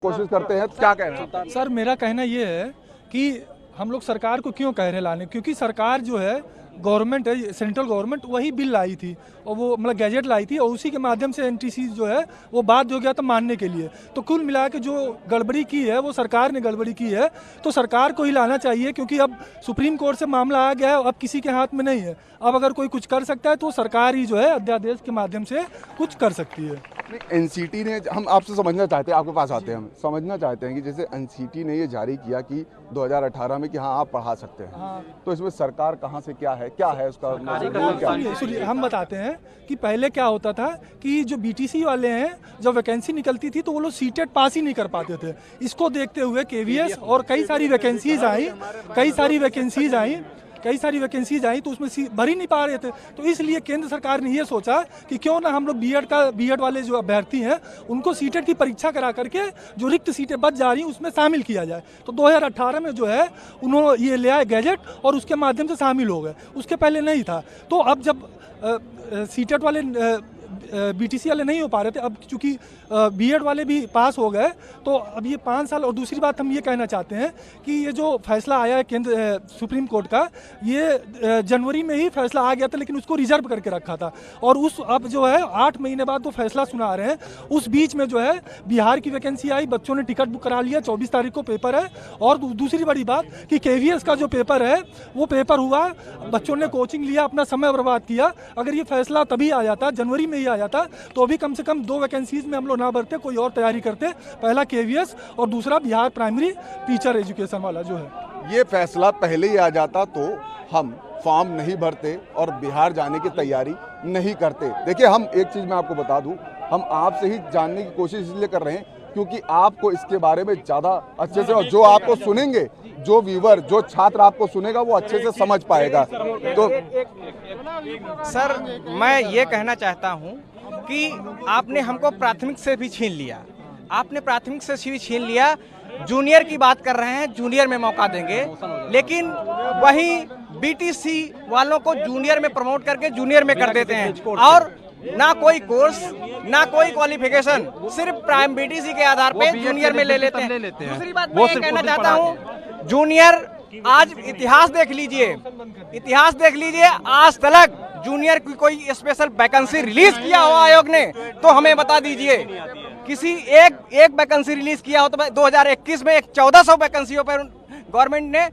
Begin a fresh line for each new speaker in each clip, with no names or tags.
कोशिश करते हैं। क्या कह रहे हैं
सर? मेरा कहना ये है कि हम लोग सरकार को क्यों कह रहे हैं लाने, क्योंकि सरकार जो है गवर्नमेंट है, सेंट्रल गवर्नमेंट वही बिल लाई थी और वो मतलब गैजेट लाई थी और उसी के माध्यम से एनटीसी जो है वो बाध्य हो गया था मानने के लिए। तो कुल मिला के जो गड़बड़ी की है वो सरकार ने गड़बड़ी की है, तो सरकार को ही लाना चाहिए, क्योंकि अब सुप्रीम कोर्ट से मामला आ गया है, अब किसी के हाथ में नहीं है। अब अगर कोई कुछ कर सकता है तो सरकार ही जो है अध्यादेश के माध्यम से कुछ कर सकती है।
एनसीटी ने, हम आपसे समझना चाहते हैं, आपके पास आते हैं, हम समझना चाहते हैं कि जैसे एनसीटी ने ये जारी किया कि 2018 में कि हाँ आप पढ़ा सकते हैं,
हाँ।
तो इसमें सरकार कहाँ से क्या है उसका
सुनिए हम बताते हैं कि पहले क्या होता था कि जो बीटीसी वाले हैं जब वैकेंसी निकलती थी तो वो लोग सीटेट पास ही नहीं कर पाते थे। इसको देखते हुए केवीएस और कई सारी वैकेंसीज आई तो उसमें भर ही नहीं पा रहे थे। तो इसलिए केंद्र सरकार ने ये सोचा कि क्यों ना हम लोग बीएड वाले जो अभ्यर्थी हैं उनको सीटेट की परीक्षा करा करके जो रिक्त सीटें बच जा रही उसमें शामिल किया जाए। तो 2018 में जो है उन्होंने ये ले आए गैजेट और उसके माध्यम से शामिल हो गए, उसके पहले नहीं था। तो अब जब सीटेट वाले बीटीसी वाले नहीं हो पा रहे थे, अब चूंकि बीएड वाले भी पास हो गए तो अब ये 5 साल। और दूसरी बात हम ये कहना चाहते हैं कि ये जो फैसला आया है केंद्र सुप्रीम कोर्ट का, ये जनवरी में ही फैसला आ गया था लेकिन उसको रिजर्व करके रखा था और अब जो है 8 महीने बाद वो फैसला सुना रहे हैं। उस बीच में जो है बिहार की वैकेंसी आई, बच्चों ने टिकट बुक करा लिया, 24 तारीख को पेपर है। और दूसरी बड़ी बात कि केवीएस का जो पेपर है वो पेपर हुआ, बच्चों ने कोचिंग लिया, अपना समय बर्बाद किया। अगर ये फैसला तभी आ जाता, जनवरी में ही आ जाता, तो अभी कम से कम 2 वैकेंसीज में हम लोग ना भरते, कोई और तैयारी करते। पहला केवीएस और दूसरा बिहार प्राइमरी टीचर एजुकेशन वाला जो है।
ये फैसला पहले ही आ जाता तो हम फॉर्म नहीं भरते और बिहार जाने की तैयारी नहीं करते। देखिए, हम एक चीज़ मैं आपको बता दूं, हम आपसे ही जानने की कोशिश इसलिए कर रहे हैं क्योंकि आपको इसके बारे में ज़्यादा अच्छे से, और जो आपको सुनेंगे, जो व्यूवर, जो छात्र आपको सुनेगा वो अच्छे से समझ पाएगा। तो
सर मैं ये कहना चाहता हूँ कि आपने हमको प्राथमिक से भी छीन लिया, जूनियर की बात कर रहे हैं, जूनियर में मौका देंगे, लेकिन वही बीटीसी वालों को जूनियर में प्रमोट करके जूनियर में कर देते हैं और ना कोई कोर्स ना कोई क्वालिफिकेशन, सिर्फ प्राइम बीटीसी के आधार पे जूनियर में ले लेते हैं। दूसरी बात मैं ये कहना चाहता हूँ, जूनियर आज इतिहास देख लीजिए, आज तक जूनियर की कोई स्पेशल वैकेंसी रिलीज किया हो आयोग ने तो हमें बता दीजिए। किसी एक वैकेंसी रिलीज किया हो तो 2021 में 1400 वैकेंसियों पर गवर्नमेंट ने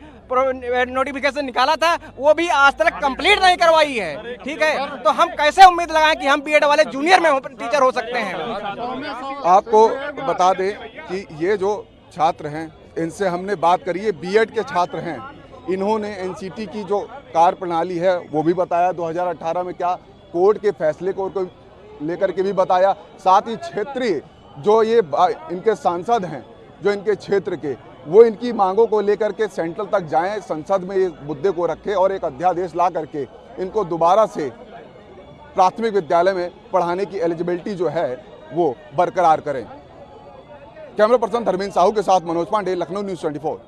नोटिफिकेशन निकाला था, वो भी आज तक कंप्लीट नहीं करवाई है। ठीक है, तो हम कैसे उम्मीद लगाएं कि हम बीएड वाले जूनियर में टीचर हो सकते हैं।
आपको बता दें कि ये जो छात्र हैं इनसे हमने बात करी है, बीएड के छात्र हैं। इन्होंने एनसीटी की जो कार्यप्रणाली है वो भी बताया, 2018 में क्या कोर्ट के फैसले को लेकर के भी बताया। साथ ही क्षेत्रीय जो ये इनके सांसद हैं, जो इनके क्षेत्र के, वो इनकी मांगों को लेकर के सेंट्रल तक जाएं, संसद में ये मुद्दे को रखें और एक अध्यादेश ला करके इनको दोबारा से प्राथमिक विद्यालय में पढ़ाने की एलिजिबिलिटी जो है वो बरकरार करें। कैमरा पर्सन धर्मेंद्र साहू के साथ मनोज पांडे, लखनऊ न्यूज़ 24।